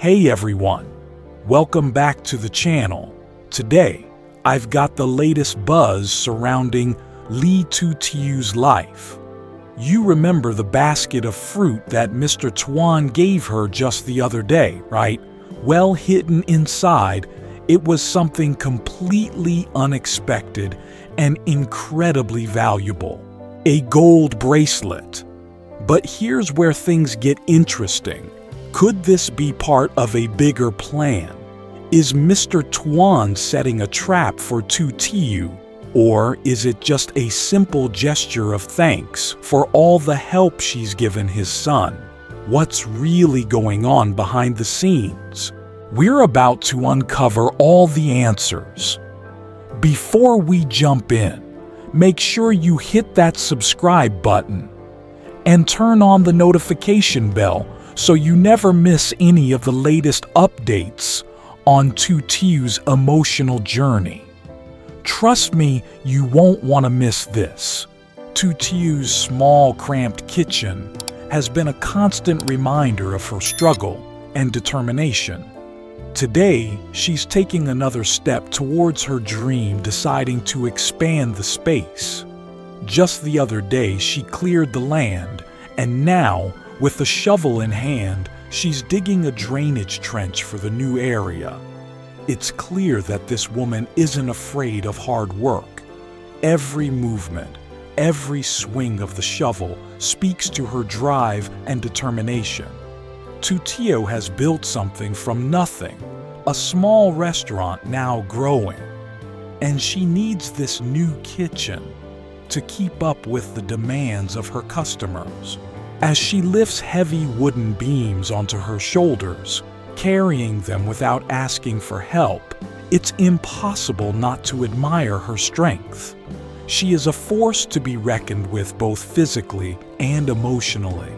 Hey everyone, welcome back to the channel. Today, I've got the latest buzz surrounding Tu Tieu's life. You remember the basket of fruit that Mr. Tuan gave her just the other day, right? Well, hidden inside, it was something completely unexpected and incredibly valuable. A gold bracelet. But here's where things get interesting. Could this be part of a bigger plan? Is Mr. Tuan setting a trap for Tu Tieu? Or is it just a simple gesture of thanks for all the help she's given his son? What's really going on behind the scenes? We're about to uncover all the answers. Before we jump in, make sure you hit that subscribe button and turn on the notification bell so you never miss any of the latest updates on Tu Tieu's emotional journey. Trust me, you won't want to miss this. Tu Tieu's small, cramped kitchen has been a constant reminder of her struggle and determination. Today, she's taking another step towards her dream, deciding to expand the space. Just the other day, she cleared the land, and now, with a shovel in hand, she's digging a drainage trench for the new area. It's clear that this woman isn't afraid of hard work. Every movement, every swing of the shovel speaks to her drive and determination. Tu Tieu has built something from nothing, a small restaurant now growing. And she needs this new kitchen to keep up with the demands of her customers. As she lifts heavy wooden beams onto her shoulders, carrying them without asking for help, it's impossible not to admire her strength. She is a force to be reckoned with both physically and emotionally.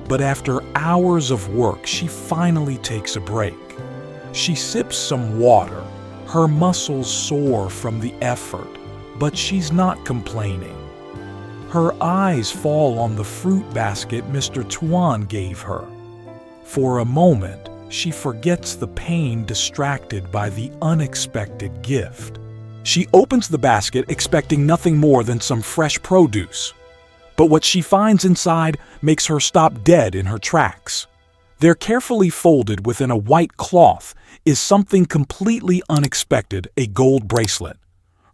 But after hours of work, she finally takes a break. She sips some water, her muscles sore from the effort, but she's not complaining. Her eyes fall on the fruit basket Mr. Tuan gave her. For a moment, she forgets the pain distracted by the unexpected gift. She opens the basket expecting nothing more than some fresh produce. But what she finds inside makes her stop dead in her tracks. There, carefully folded within a white cloth, is something completely unexpected, a gold bracelet.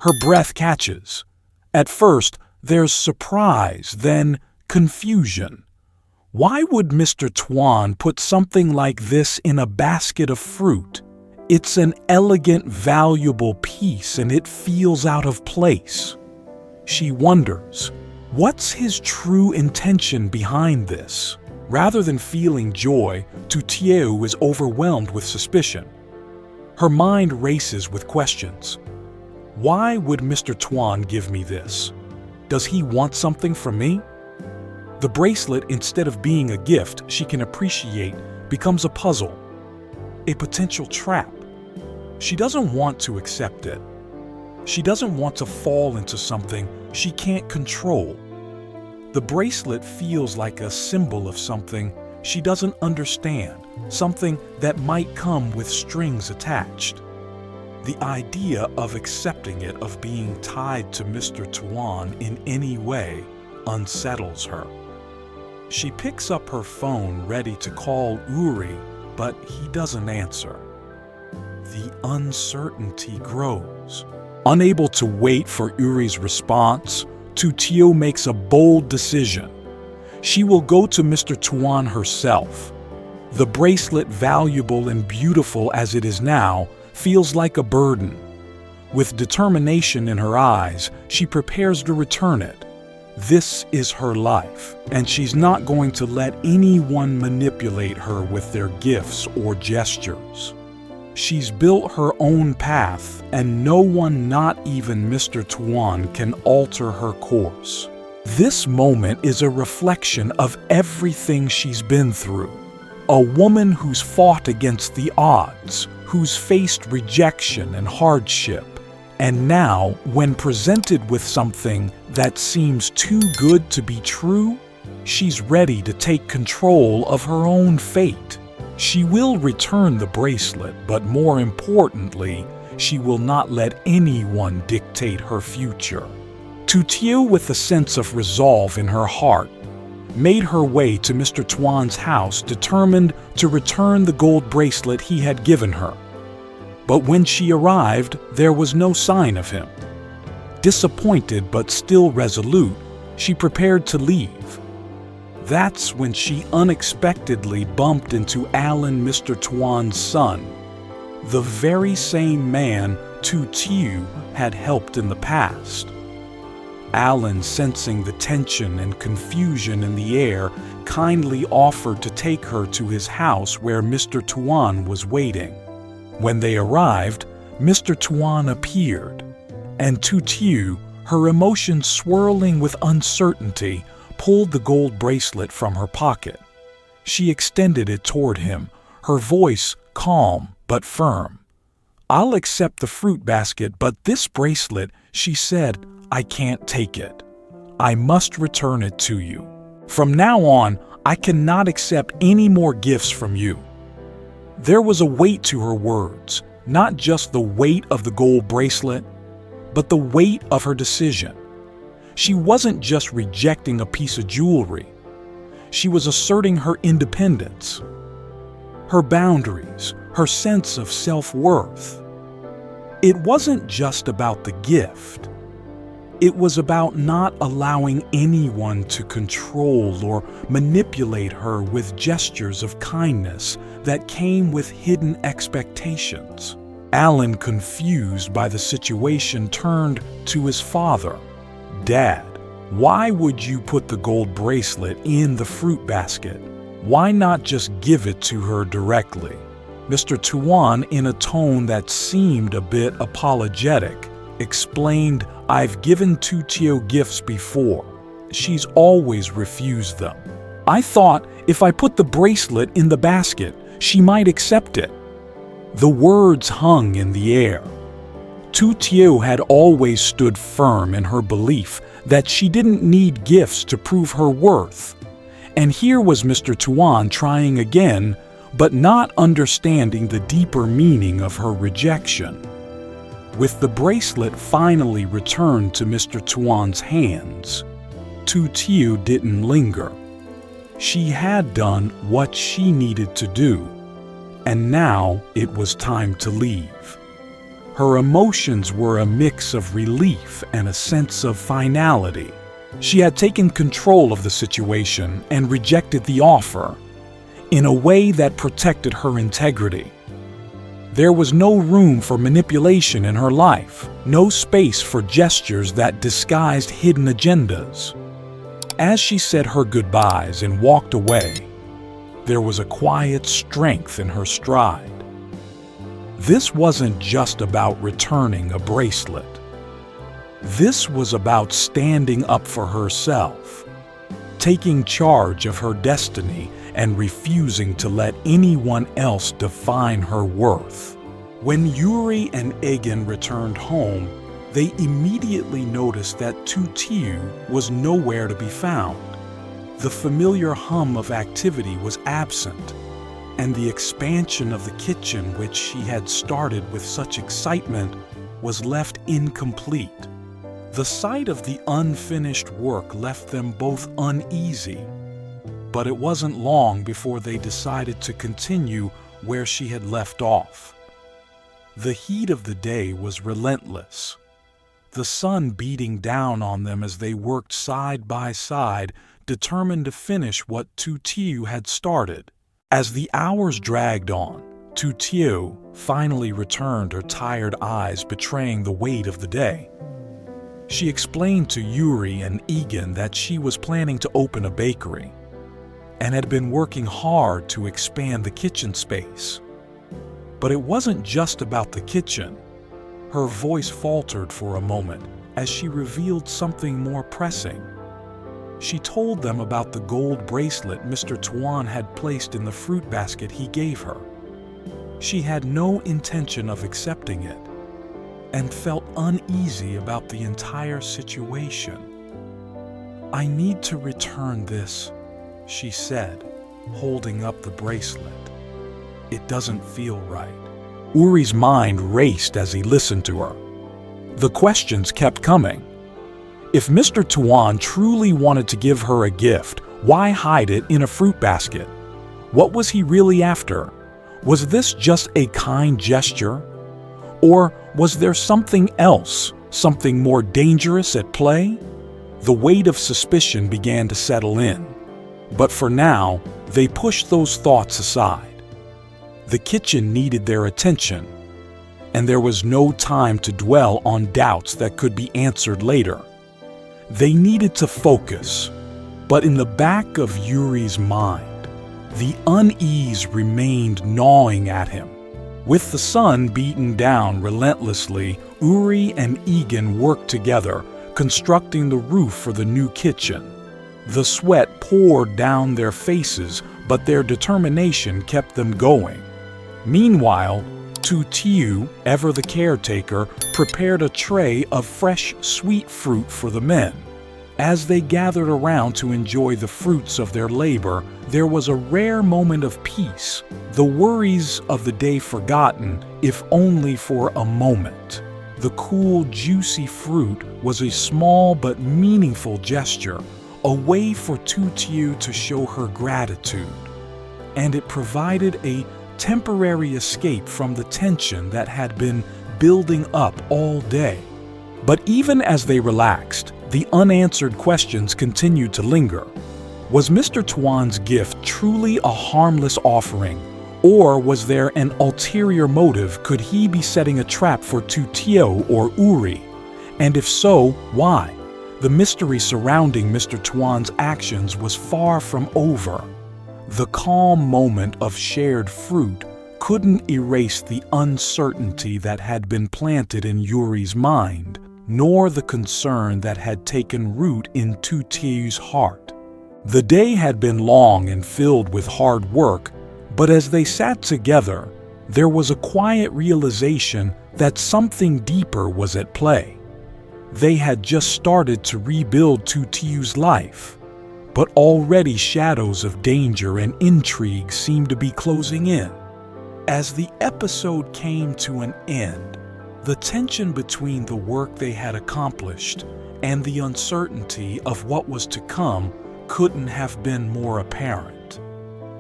Her breath catches. At first, there's surprise, then confusion. Why would Mr. Tuan put something like this in a basket of fruit? It's an elegant, valuable piece, and it feels out of place. She wonders, what's his true intention behind this? Rather than feeling joy, Tu Tieu is overwhelmed with suspicion. Her mind races with questions. Why would Mr. Tuan give me this? Does he want something from me? The bracelet, instead of being a gift she can appreciate, becomes a puzzle, a potential trap. She doesn't want to accept it. She doesn't want to fall into something she can't control. The bracelet feels like a symbol of something she doesn't understand, something that might come with strings attached. The idea of accepting it, of being tied to Mr. Tuan in any way, unsettles her. She picks up her phone, ready to call Uri, but he doesn't answer. The uncertainty grows. Unable to wait for Uri's response, Tu Tieu makes a bold decision. She will go to Mr. Tuan herself. The bracelet, valuable and beautiful as it is now, feels like a burden. With determination in her eyes, she prepares to return it. This is her life, and she's not going to let anyone manipulate her with their gifts or gestures. She's built her own path, and no one, not even Mr. Tuan, can alter her course. This moment is a reflection of everything she's been through. A woman who's fought against the odds, who's faced rejection and hardship, and now, when presented with something that seems too good to be true, she's ready to take control of her own fate. She will return the bracelet, but more importantly, she will not let anyone dictate her future. Tu Tieu, with a sense of resolve in her heart, made her way to Mr. Tuan's house, determined to return the gold bracelet he had given her. But when she arrived, there was no sign of him. Disappointed but still resolute, she prepared to leave. That's when she unexpectedly bumped into Alan, Mr. Tuan's son, the very same man Tu Tieu had helped in the past. Alan, sensing the tension and confusion in the air, kindly offered to take her to his house where Mr. Tuan was waiting. When they arrived, Mr. Tuan appeared, and Tu Tieu, her emotions swirling with uncertainty, pulled the gold bracelet from her pocket. She extended it toward him, her voice calm but firm. "I'll accept the fruit basket, but this bracelet," she said, "I can't take it. I must return it to you. From now on, I cannot accept any more gifts from you." There was a weight to her words, not just the weight of the gold bracelet, but the weight of her decision. She wasn't just rejecting a piece of jewelry. She was asserting her independence, her boundaries, her sense of self-worth. It wasn't just about the gift. It was about not allowing anyone to control or manipulate her with gestures of kindness that came with hidden expectations. Alan, confused by the situation, turned to his father. "Dad, why would you put the gold bracelet in the fruit basket? Why not just give it to her directly?" Mr. Tuan, in a tone that seemed a bit apologetic, explained, "I've given Tu Tieu gifts before. She's always refused them. I thought if I put the bracelet in the basket, she might accept it." The words hung in the air. Tu Tieu had always stood firm in her belief that she didn't need gifts to prove her worth. And here was Mr. Tuan trying again, but not understanding the deeper meaning of her rejection. With the bracelet finally returned to Mr. Tuan's hands, Tu Tieu didn't linger. She had done what she needed to do, and now it was time to leave. Her emotions were a mix of relief and a sense of finality. She had taken control of the situation and rejected the offer in a way that protected her integrity. There was no room for manipulation in her life, no space for gestures that disguised hidden agendas. As she said her goodbyes and walked away, there was a quiet strength in her stride. This wasn't just about returning a bracelet. This was about standing up for herself, taking charge of her destiny and refusing to let anyone else define her worth. When Yuri and Egan returned home, they immediately noticed that Tu Tieu was nowhere to be found. The familiar hum of activity was absent, and the expansion of the kitchen, which she had started with such excitement, was left incomplete. The sight of the unfinished work left them both uneasy, but it wasn't long before they decided to continue where she had left off. The heat of the day was relentless, the sun beating down on them as they worked side by side, determined to finish what Tu Tieu had started. As the hours dragged on, Tu Tieu finally returned, her tired eyes betraying the weight of the day. She explained to Yuri and Egan that she was planning to open a bakery and had been working hard to expand the kitchen space. But it wasn't just about the kitchen. Her voice faltered for a moment as she revealed something more pressing. She told them about the gold bracelet Mr. Tuan had placed in the fruit basket he gave her. She had no intention of accepting it and felt uneasy about the entire situation. "I need to return this," she said, holding up the bracelet. It doesn't feel right. Uri's mind raced as he listened to her. The questions kept coming. If Mr. Tuan truly wanted to give her a gift, why hide it in a fruit basket? What was he really after? Was this just a kind gesture? Or was there something else, something more dangerous at play? The weight of suspicion began to settle in. But for now, they pushed those thoughts aside. The kitchen needed their attention, and there was no time to dwell on doubts that could be answered later. They needed to focus, but in the back of Uri's mind, the unease remained gnawing at him. With the sun beaten down relentlessly, Uri and Egan worked together, constructing the roof for the new kitchen. The sweat poured down their faces, but their determination kept them going. Meanwhile, Tu Tieu, ever the caretaker, prepared a tray of fresh, sweet fruit for the men. As they gathered around to enjoy the fruits of their labor, there was a rare moment of peace, the worries of the day forgotten, if only for a moment. The cool, juicy fruit was a small but meaningful gesture, a way for Tu Tieu to show her gratitude. And it provided a temporary escape from the tension that had been building up all day. But even as they relaxed, the unanswered questions continued to linger. Was Mr. Tuan's gift truly a harmless offering, or was there an ulterior motive? Could he be setting a trap for Tu Tieu or Uri? And if so, why? The mystery surrounding Mr. Tuan's actions was far from over. The calm moment of shared fruit couldn't erase the uncertainty that had been planted in Uri's mind, nor the concern that had taken root in Tu Tieu's heart. The day had been long and filled with hard work, but as they sat together, there was a quiet realization that something deeper was at play. They had just started to rebuild Tu Tieu's life, but already shadows of danger and intrigue seemed to be closing in. As the episode came to an end, the tension between the work they had accomplished and the uncertainty of what was to come couldn't have been more apparent.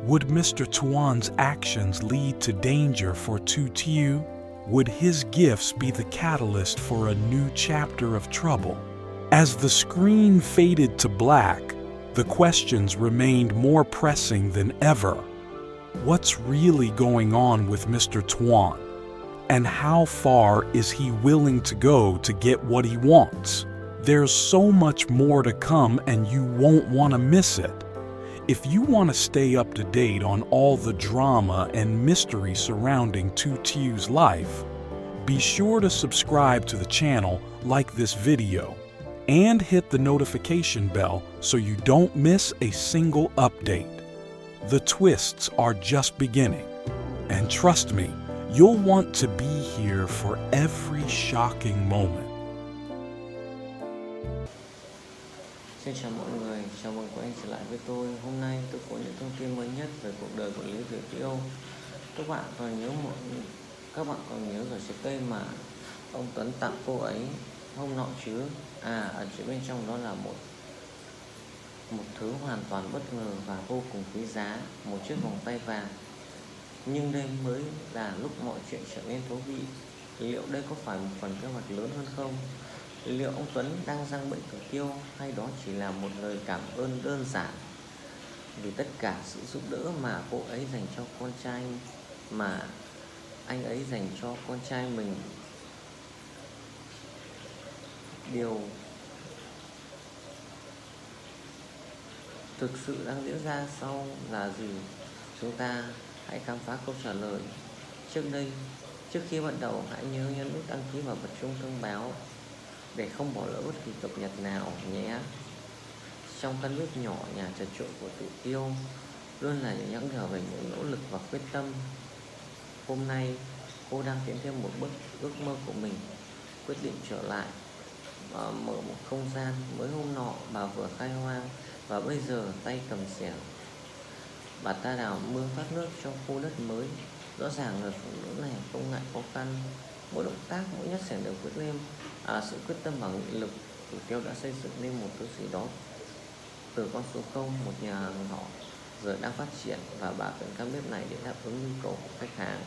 Would Mr. Tuan's actions lead to danger for Tu Tieu? Would his gifts be the catalyst for a new chapter of trouble? As the screen faded to black, the questions remained more pressing than ever. What's really going on with Mr. Tuan? And how far is he willing to go to get what he wants? There's so much more to come, and you won't want to miss it. If you want to stay up to date on all the drama and mystery surrounding Tu Tieu's life, be sure to subscribe to the channel, like this video, and hit the notification bell so you don't miss a single update. The twists are just beginning, and trust me, you'll want to be here for every shocking moment. Xin chào mọi người, chào mừng các anh trở lại với tôi. Hôm nay tôi có những thông tin mới nhất về cuộc đời của Lý Tử Tiêu. Các bạn còn nhớ rồi trái cây mà ông Tuấn tặng cô ấy hôm nọ chứ? Ở phía bên trong đó là một thứ hoàn toàn bất ngờ và vô cùng quý giá, một chiếc vòng tay vàng. Nhưng đây mới là lúc mọi chuyện trở nên thú vị. Liệu đây có phải một phần kế hoạch lớn hơn không? Liệu ông Tuấn đang giăng bẫy Tử Tiêu, hay đó chỉ là một lời cảm ơn đơn giản vì tất cả sự giúp đỡ mà cô ấy dành cho con trai, mà anh ấy dành cho con trai mình? Điều thực sự đang diễn ra sau là gì? Chúng ta hãy khám phá câu trả lời. Trước khi bắt đầu, hãy nhớ nhấn nút đăng ký và bật chuông thông báo để không bỏ lỡ bất kỳ cập nhật nào nhé. Trong căn bếp nhỏ nhà chật chội của Tử Tiêu luôn là những nhắc nhở về những nỗ lực và quyết tâm. Hôm nay cô đang tiến thêm một bước ước mơ của mình, quyết định trở lại và mở một không gian mới. Hôm nọ bà vừa khai hoang và bây giờ tay cầm xẻng bà ta đào mương thoát nước cho khu đất mới. Rõ ràng người phụ nữ này không ngại khó khăn, mỗi động tác, mỗi nhát xẻng đều quyết liêm. Sự quyết tâm và nghị lực, Tử Tiêu đã xây dựng nên một thứ gì đó từ con số 0, một nhà hàng nhỏ giờ đang phát triển, và bà cần căn bếp này để đáp ứng nhu cầu của khách hàng.